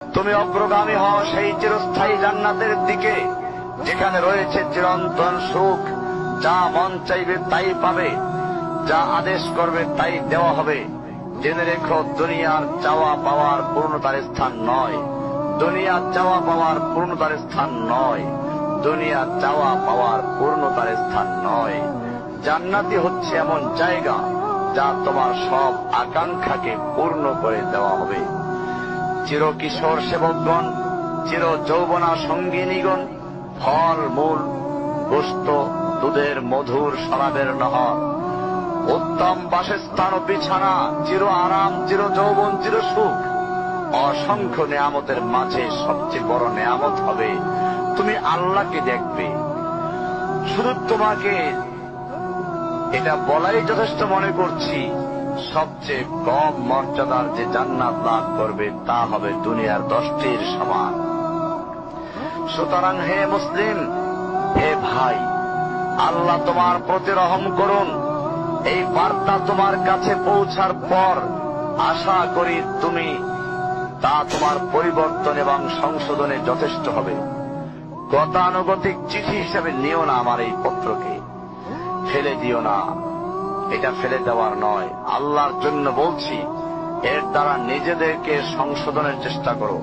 তুমি অগ্রগামী হও সেই চিরস্থায়ী জান্নাতের দিকে, যেখানে রয়েছে চিরন্তন সুখ। যা মন চাইবে তাই পাবে, যা আদেশ করবে তাই দেওয়া হবে। জেনে রেখো, দুনিয়ার চাওয়া পাওয়ার পূর্ণতার স্থান নয়। দুনিয়ার চাওয়া পাওয়ার পূর্ণতার স্থান নয়। দুনিয়ার চাওয়া পাওয়ার পূর্ণতার স্থান নয়। জান্নাতি হচ্ছে এমন জায়গা যা তোমার সব আকাঙ্ক্ষাকে পূর্ণ করে দেওয়া হবে। চির কিশোর সেবকগণ, চির যৌবনা সঙ্গিনীগণ, ফল মূল, গোশত, দুধের মধুর শরাবের নহর, উত্তম বাসস্থান ও বিছানা, চির আরাম, চির যৌবন, চির সুখ, অসংখ্য নেয়ামতের মাঝে সবচেয়ে বড় নেয়ামত হবে তুমি আল্লাহকে দেখবে। শুধু তোমাকে এটা বলাই যথেষ্ট মনে করছি, সবচেয়ে কম মর্যাদার যে জান্নাত লাভ করবে তা হবে দুনিয়ার 10টির সমান। সুতরাং হে মুসলিম, হে ভাই, আল্লাহ তোমার প্রতি রহম করুন। এই বার্তা তোমার কাছে পৌঁছার পর আশা করি তুমি তা তোমার পরিবর্তন এবং সংশোধনে যথেষ্ট হবে। গতানুগতিক চিঠি হিসেবে নিও না আমার এই পত্রকে, ফেলে দিও না। এটা ফেলে দেওয়ার নয়, আল্লাহর জন্য বলছি। এর দ্বারা নিজেদেরকে সংশোধনের চেষ্টা করো।